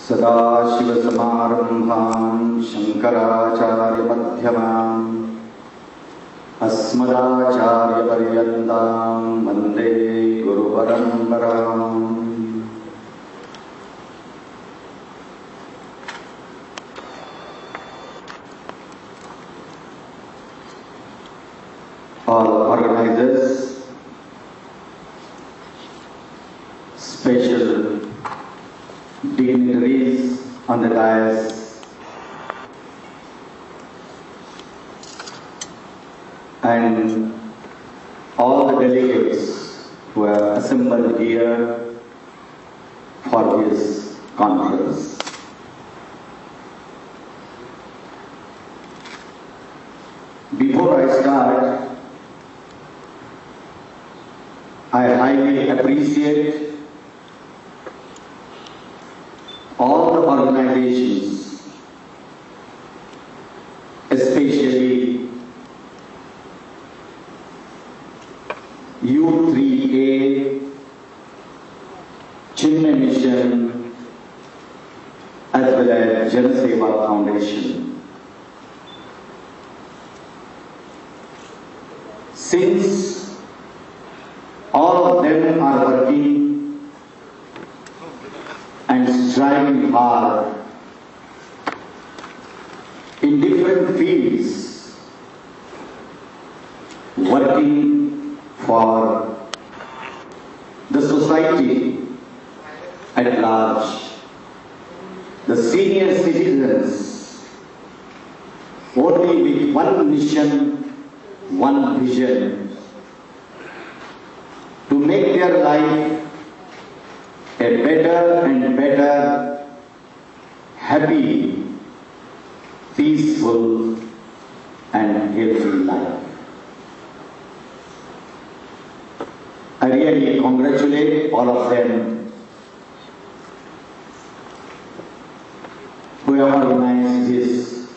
सदाशिवसमारम्भान् शङ्कराचार्यमध्यमान् अस्मदाचार्यपर्यन्तां वन्दे गुरुपरम्पराम्। All organizers, special dignitaries on the dais, and all the delegates who have assembled here for this conference. Before I start, I highly appreciate all the organizations, especially U3A, Chinmay Mission, as well as Janaseva Foundation. Since all of them are working and striving hard in different fields, working for the society at large, the senior citizens, only with one mission, one vision, to make their life a better and better, happy, peaceful and healthy life. I really congratulate all of them who have organized this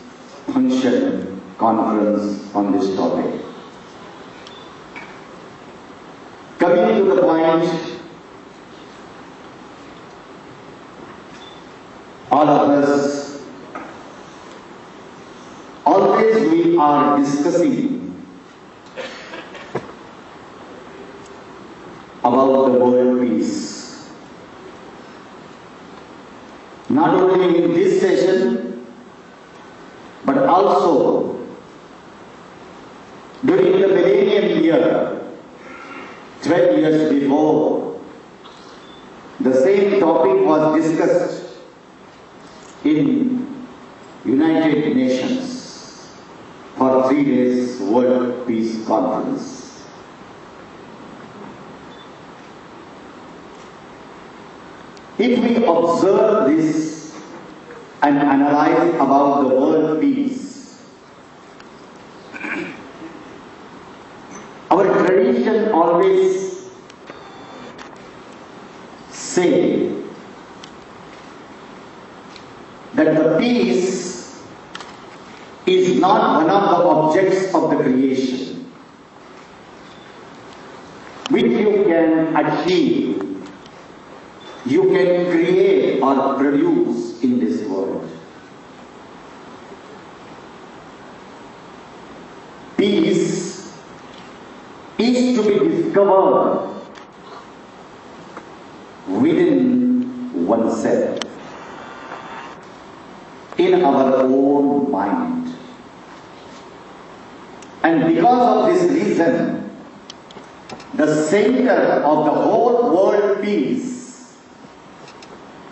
function, conference on this topic. Coming to the point, all of us, always we are discussing about the world peace. Not only in this session, but also during the millennium year, 12 years before, the same topic was discussed in United Nations for 3 days World Peace Conference. If we observe this and analyze about the world peace, our tradition always say that the peace is not one of the objects of the creation which you can achieve, you can create or produce in this world. Peace is to be discovered within oneself, in our own mind. And because of this reason, the center of the whole world peace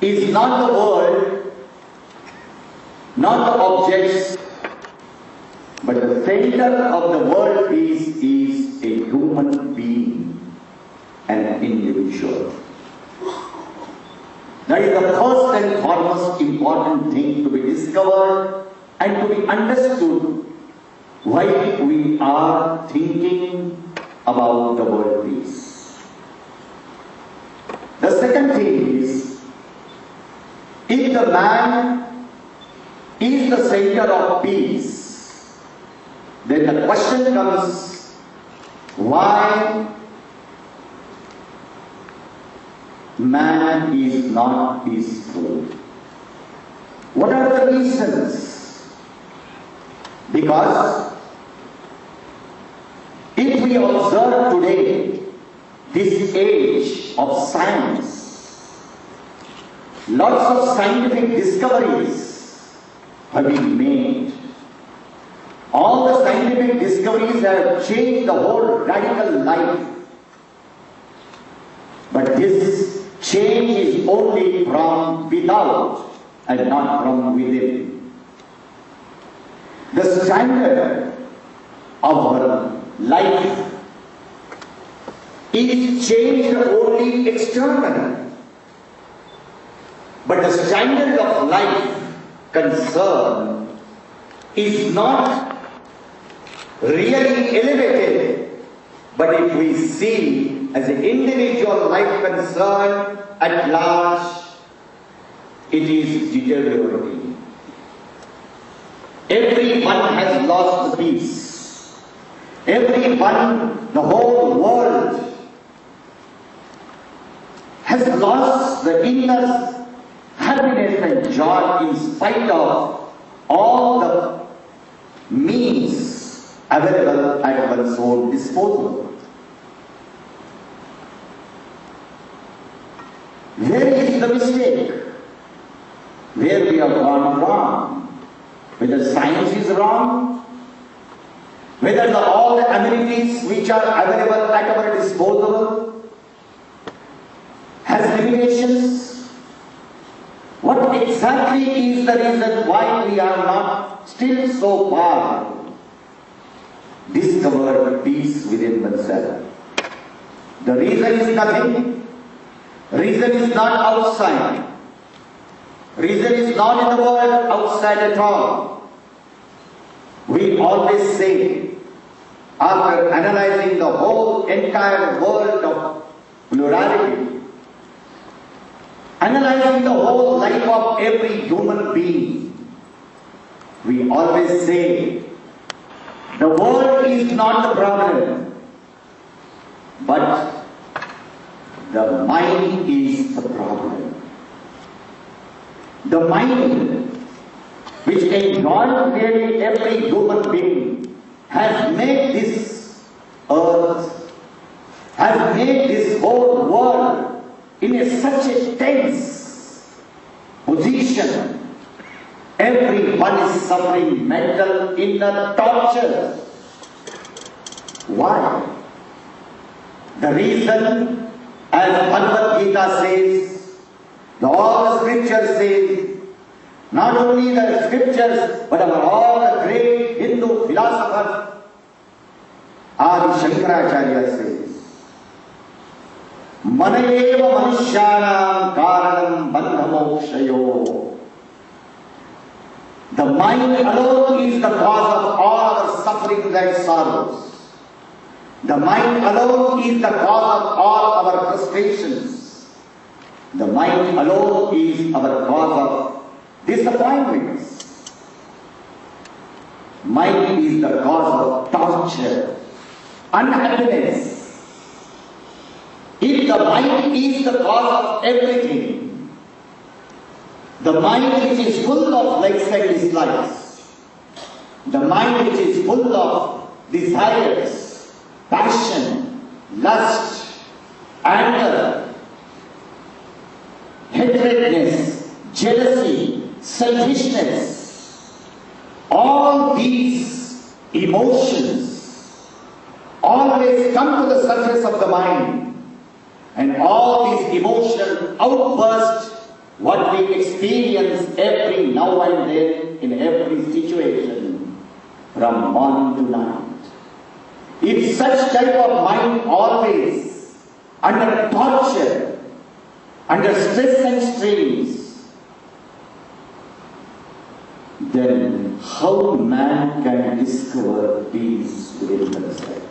is not the world, not the objects, but the center of the world peace is a human being, an individual. That is the first and foremost important thing to be discovered and to be understood why we are thinking about the world peace. The second thing is, if the man is the center of peace, then the question comes, why man is not peaceful? What are the reasons? Because if we observe today this age of science, lots of scientific discoveries have been made. All the scientific discoveries have changed the whole radical life. But this change is only from without and not from within. The standard of our life is changed only externally. But the standard of life concerned is not really elevated, but if we see as an individual life concerned at large, it is deteriorating. Everyone has lost the peace. Everyone, the whole world, has lost the inner happiness and joy in spite of all the means available at one's own disposal. Where is the mistake? Where we have gone wrong? Whether science is wrong, whether all the amenities which are available at our disposal has limitations. What exactly is the reason why we are not still so far discovered peace within oneself? The reason is nothing. Reason is not outside. Reason is not in the world outside at all. We always say, after analyzing the whole entire world of plurality, analyzing the whole life of every human being, we always say, the world is not the problem, but the mind is the problem. The mind, which enjoys really every human being, has made this earth, has made this whole world in such a tense position. Everyone is suffering mental inner torture. Why? The reason, as Bhagavad Gita says, all the scriptures say, not only the scriptures, but all the great Hindu philosophers, Adi Shankaracharya says, Manayeva Manushyanam Karanam Bandhamokshayo. The mind alone is the cause of all our sufferings and sorrows. The mind alone is the cause of all our frustrations. The mind alone is our cause of disappointments. Mind is the cause of torture, unhappiness. If the mind is the cause of everything, the mind which is full of likes and dislikes, the mind which is full of desires, passion, lust, anger, hatredness, jealousy, selfishness, all these emotions always come to the surface of the mind, and all these emotional outbursts, what we experience every now and then in every situation from morning to night. If such type of mind always under torture, under stress and strains, then how man can discover peace within himself?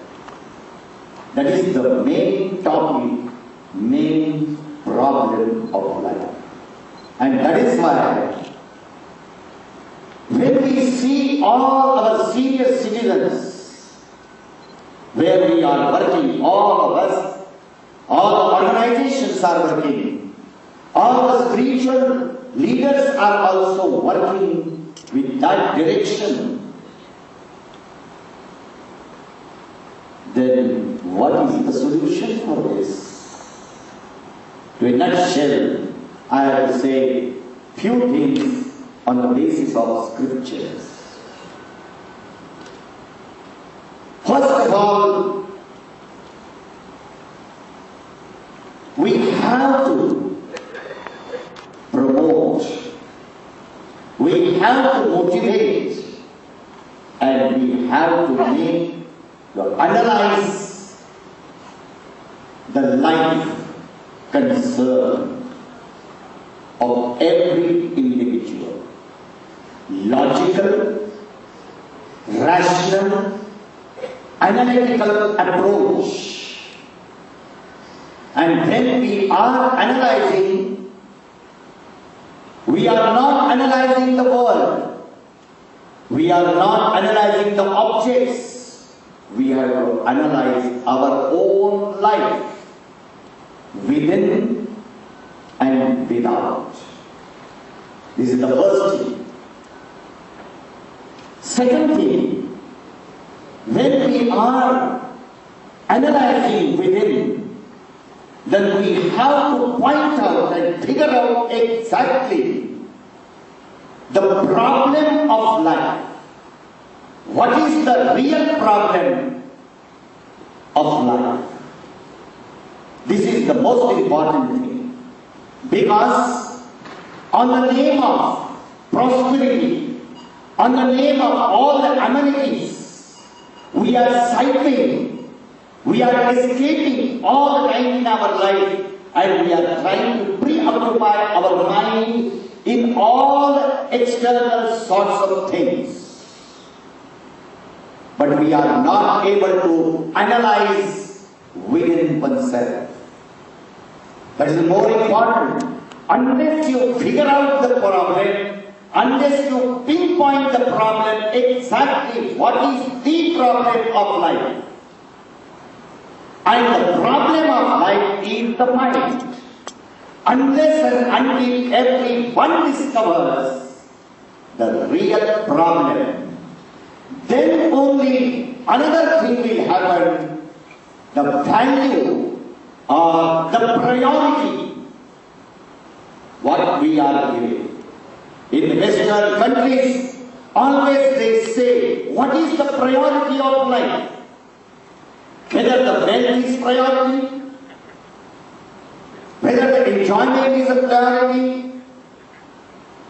That is the main topic, main problem of life. And that is why when we see all our senior citizens, where we are working, all of us, all the organizations are working, all the spiritual leaders are also working, that direction, then what is the solution for this? To a nutshell, I have to say few things on the basis of scriptures. First of all, we have to promote, we have to motivate, and we have to analyze the life concern of every individual. Logical, rational, analytical approach. And when we are analyzing, we are not analyzing the world. We are not analyzing the objects. We have to analyze our own life, within and without. This is the first thing. Second thing, when we are analyzing within, then we have to point out and figure out exactly the problem of life. What is the real problem of life? This is the most important thing. Because on the name of prosperity, on the name of all the amenities, we are cycling, we are escaping all the time in our life, and we are trying to preoccupy our mind in all external sorts of things. But we are not able to analyze within oneself. That is more important. Unless you figure out the problem, unless you pinpoint the problem exactly what is the problem of life. And the problem of life is the mind. Unless and until everyone discovers the real problem, then only another thing will happen, the value or the priority what we are giving. In Western countries, always they say, what is the priority of life? Whether the wealth is priority, whether the enjoyment is a priority,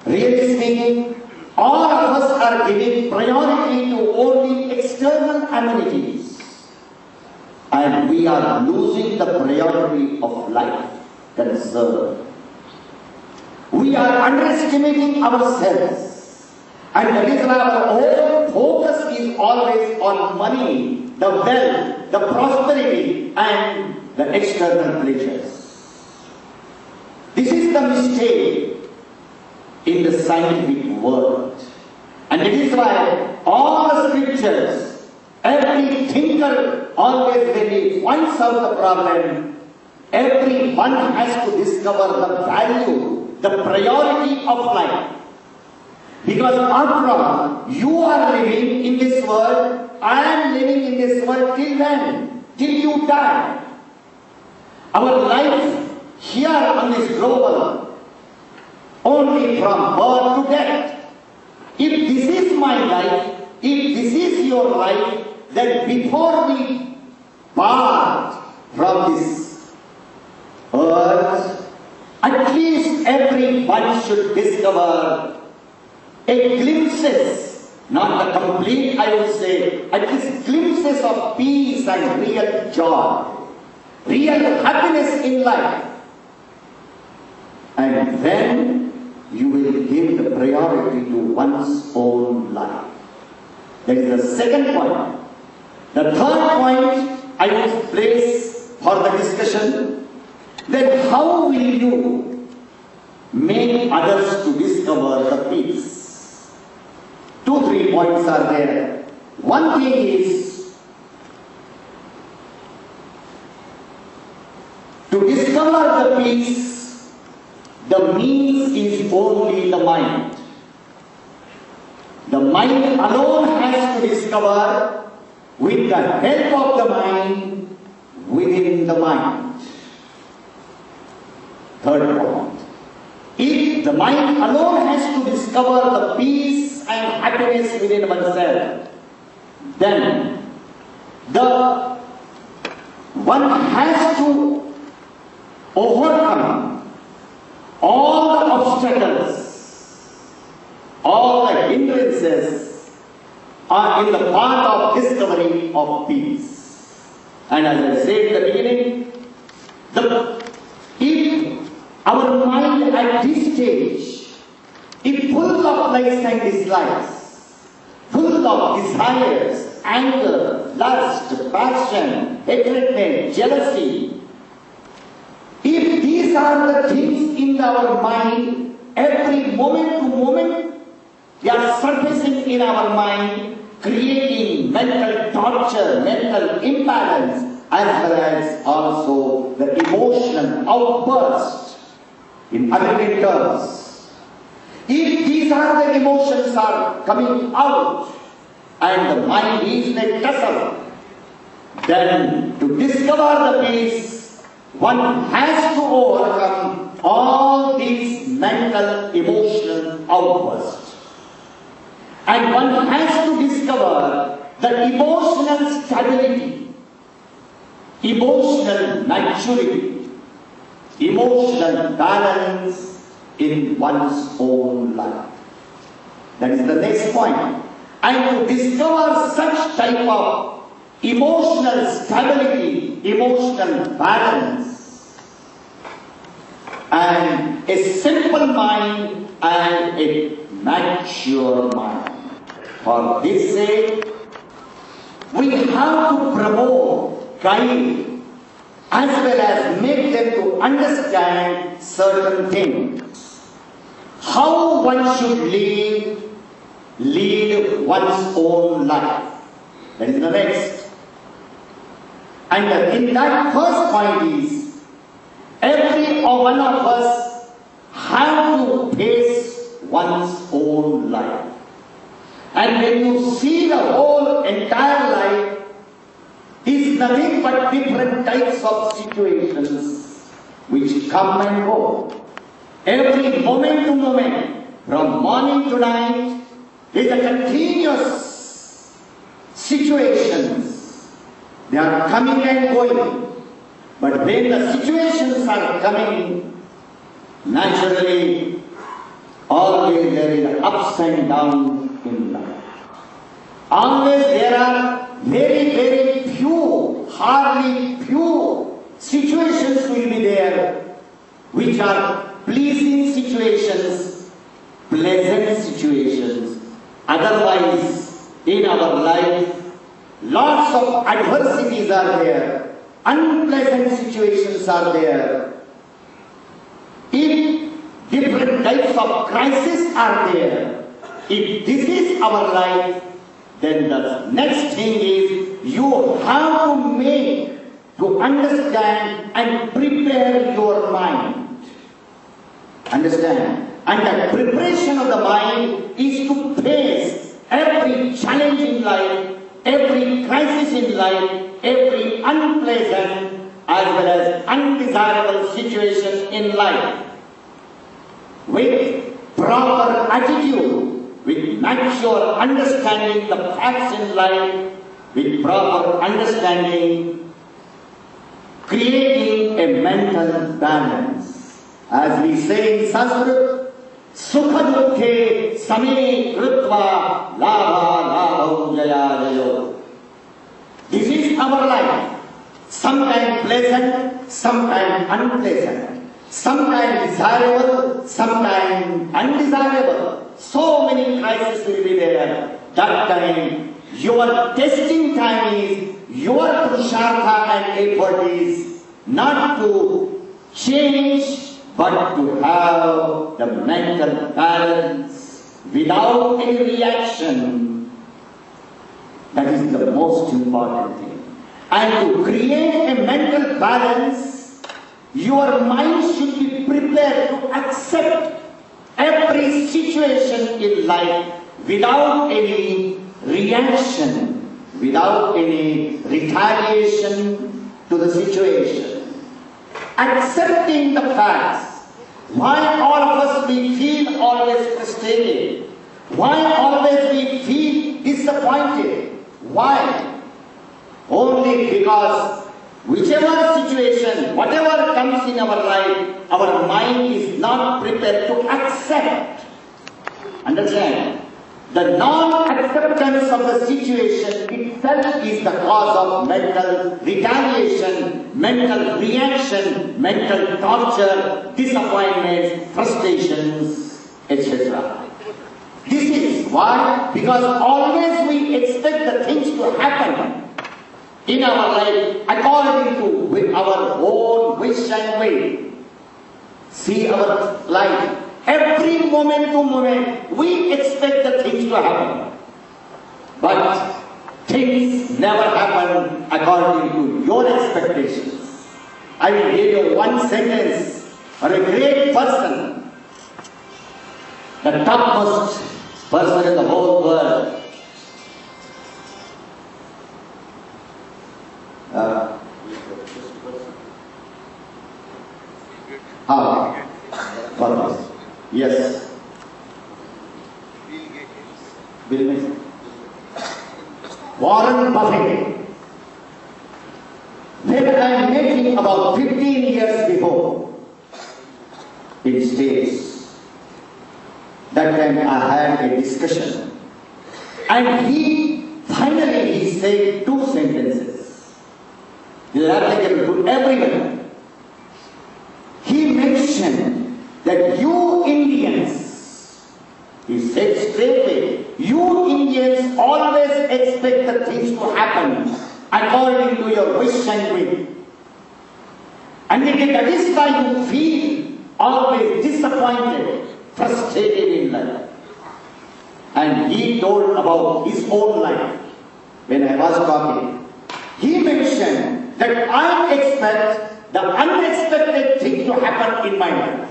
really speaking, all of us are giving priority to only external amenities. And we are losing the priority of life concern. We are underestimating ourselves. And that is why our whole focus is always on money, the wealth, the prosperity, and the external pleasures. This is the mistake in the scientific world. And it is why all the scriptures, every thinker always when he finds out the problem, everyone has to discover the value, the priority of life. Because after all, you are living in this world, I am living in this world till when? Till you die. Our life here on this global, only from birth to death. If this is my life, if this is your life, then before we part from this earth, at least everyone should discover a glimpses, not the complete, I would say, at least glimpses of peace and real joy, real happiness in life. And then you will give the priority to one's own life. That is the second point. The third point I would place for the discussion, then how will you make others to discover the peace? 2-3 points are there. One thing is to discover the peace, the means is only the mind. mind alone has to discover with the help of the mind within the mind. Third point. If the mind alone has to discover the peace and happiness within oneself, then one has to overcome all the obstacles, all the hindrances are in the path of discovery of peace. And as I said in the beginning, if our mind at this stage is full of likes and dislikes, full of desires, anger, lust, passion, hatred, jealousy, if these are the things in our mind, every moment to moment, they are surfacing in our mind, creating mental torture, mental imbalance, as well as also the emotional outburst in aggregate terms. If these are the emotions are coming out and the mind is in a tussle, then to discover the peace, one has to overcome all these mental, emotional outbursts. And one has to discover the emotional stability, emotional maturity, emotional balance in one's own life. That is the next point. And to discover such type of emotional stability, emotional balance, and a simple mind and a mature mind. For this sake, we have to promote, guide, as well as make them to understand certain things. How one should lead one's own life. That is the next. And in that first point is, every one of us have to face one's own life. And when you see the whole entire life is nothing but different types of situations which come and go. Every moment to moment, from morning to night, is a continuous situations. They are coming and going. But when the situations are coming, naturally, always there is ups and downs in life. Always there are very, very few, hardly few situations will be there which are pleasing situations, pleasant situations. Otherwise, in our life, lots of adversities are there, unpleasant situations are there. If different types of crises are there, if this is our life, then the next thing is you have to understand and prepare your mind. Understand? And the preparation of the mind is to face every challenge in life, every crisis in life, every unpleasant as well as undesirable situation in life with proper attitude, with mature understanding the facts in life, with proper understanding, creating a mental balance. As we say in Sanskrit, Sukha dukhe same krutva labha labha jaya jayo. This is our life. Sometimes pleasant, sometimes unpleasant. Sometimes desirable, sometimes undesirable. So many crises will be there. That time, your testing time is, your purushartha and effort is not to change, but to have the mental balance without any reaction. That is the most important thing. And to create a mental balance, your mind should be prepared to accept every situation in life without any reaction, without any retaliation to the situation. Accepting the facts. Why all of us we feel always frustrated? Why always we feel disappointed? Why? Only because whichever situation, whatever comes in our life, our mind is not prepared to accept. Understand? The non-acceptance of the situation itself is the cause of mental retaliation, mental reaction, mental torture, disappointments, frustrations, etc. This is why, because always we expect the things to happen in our life according to our own wish and will. See our life. Every moment to moment, we expect the things to happen. But things never happen according to your expectations. I will give you one sentence for a great person, the topmost person in the whole world. Purpose. Yes. Bill Gates. Warren Buffett. When I met him about 15 years before in States, that time I had a discussion, and he said two sentences. They are applicable to everyone. He mentioned that you Indians, he said straightly, you Indians always expect the things to happen according to your wish and will. And that is why you feel always disappointed, frustrated in life. And he told about his own life when I was talking. He mentioned that I expect the unexpected thing to happen in my life.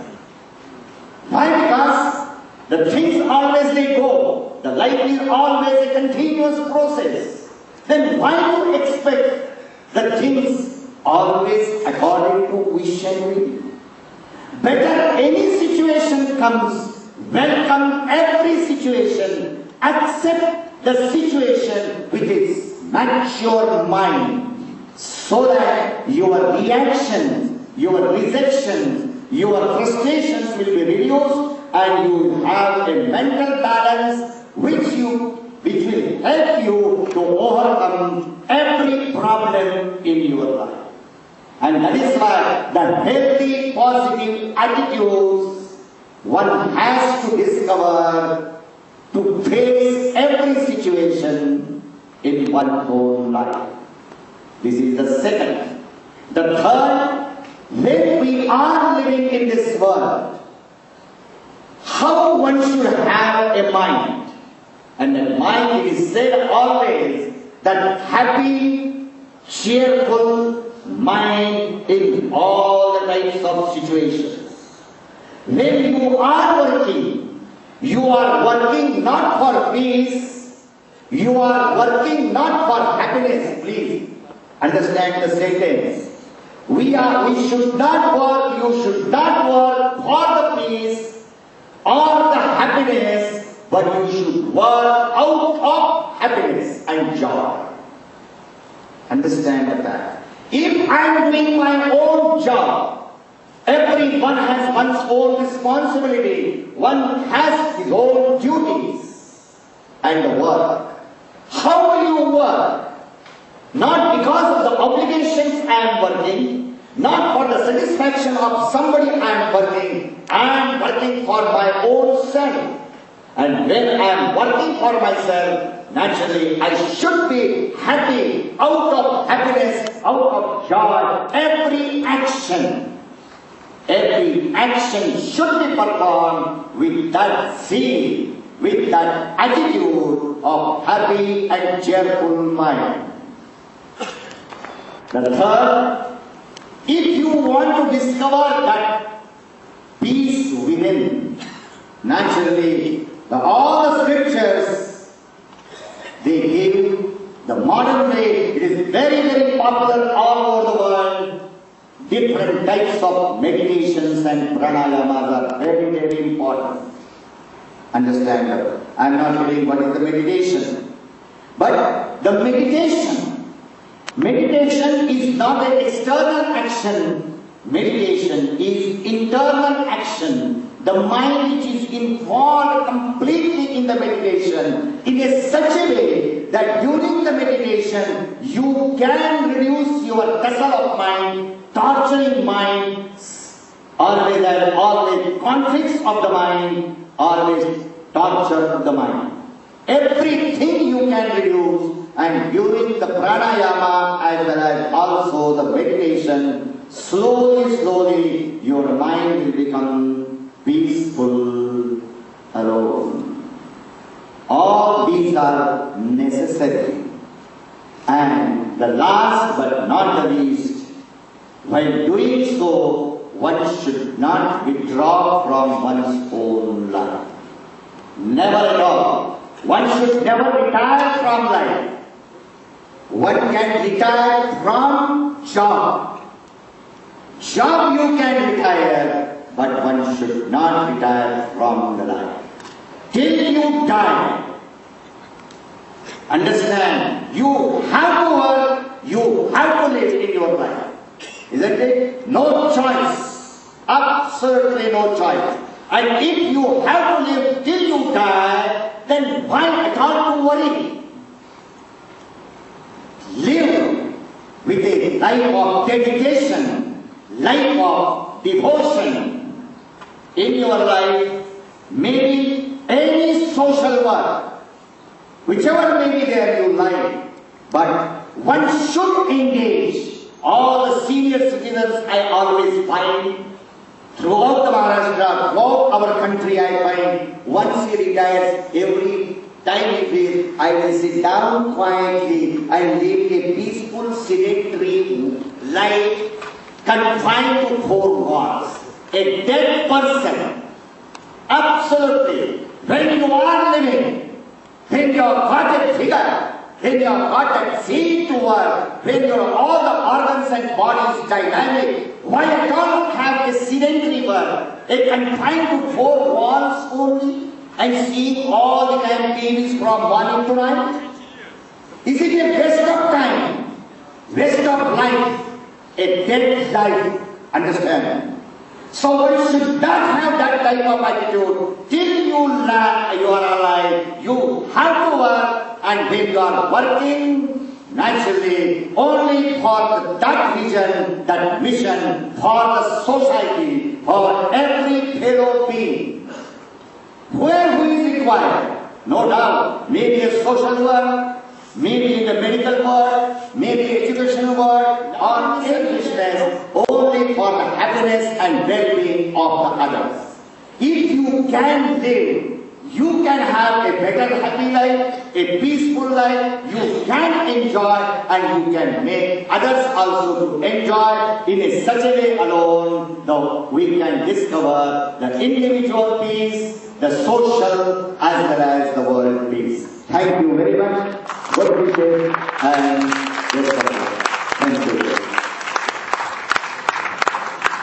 Why? Because the things always they go. The life is always a continuous process. Then why do you expect the things always according to wish and will? Better any situation comes, welcome every situation, accept the situation with its mature mind, so that your reactions, your rejections, your frustrations will be reduced, and you will have a mental balance which will help you to overcome every problem in your life. And that is why the healthy, positive attitudes one has to discover to face every situation in one's own life. This is the second. The third, when we are living in this world, how one should have a mind. And that mind, it is said always that happy, cheerful mind in all the types of situations. When you are working not for peace, you are working not for happiness. Please understand the sentence. We should not work, you should not work for the peace or the happiness, but you should work out of happiness and joy. Understand that. If I am doing my own job, everyone has one's own responsibility. One has his own duties and work. How will you work? Not because of the obligations I am working, not for the satisfaction of somebody I am working for my own self. And when I am working for myself, naturally I should be happy, out of happiness, out of joy. Every action should be performed with that zeal, with that attitude of happy and cheerful mind. The third, if you want to discover that peace within, naturally all the scriptures modern day, it is very, very popular all over the world. Different types of meditations and pranayamas are very, very important. Understand? I am not telling what is the meditation. But the meditation is not an external action. Meditation is internal action. The mind which is involved completely in the meditation in a such a way that during the meditation you can reduce your tussle of mind, torturing mind, always and always conflicts of the mind, always torture of the mind. Everything you can reduce, and during the pranayama as well as also the meditation, slowly your mind will become peaceful, alone. All these are necessary. And the last but not the least, while doing so, one should not withdraw from one's own life. Never at all. One should never retire from life. One can retire from job. Job you can retire, but one should not retire from the life. Till you die. Understand? You have to work, you have to live in your life. Isn't it? No choice. Absolutely no choice. And if you have to live till you die, then why at all to worry? Live with a life of dedication, life of devotion. In your life, maybe any social work, whichever may be there you like, but one should engage. All the senior citizens I always find, throughout the Maharashtra, throughout our country I find, once he retires, every time he feels, I will sit down quietly and live a peaceful, sedentary life, confined to four walls. A dead person. Absolutely. When you are living, when you have got a figure, when you have got a field to work, when all the organs and bodies dynamic, why at all have a sedentary work, a confined to four walls only, and seeing all the time TVs from morning to night? Is it a waste of time, waste of life, a dead life? Understand? So one should not have that type of attitude. Till you are alive, you have to work, and when you are working, naturally, only for that vision, that mission, for the society, for every fellow being. Who is required? No doubt, maybe a social work, maybe in the medical world, maybe educational world, or any business, only for the happiness and well-being of the others. If you can live, you can have a better happy life, a peaceful life, you can enjoy, and you can make others also to enjoy in a such a way alone, though we can discover the individual peace, the social as well as the world peace. Thank you very much. God bless you and rest of you. Thank you.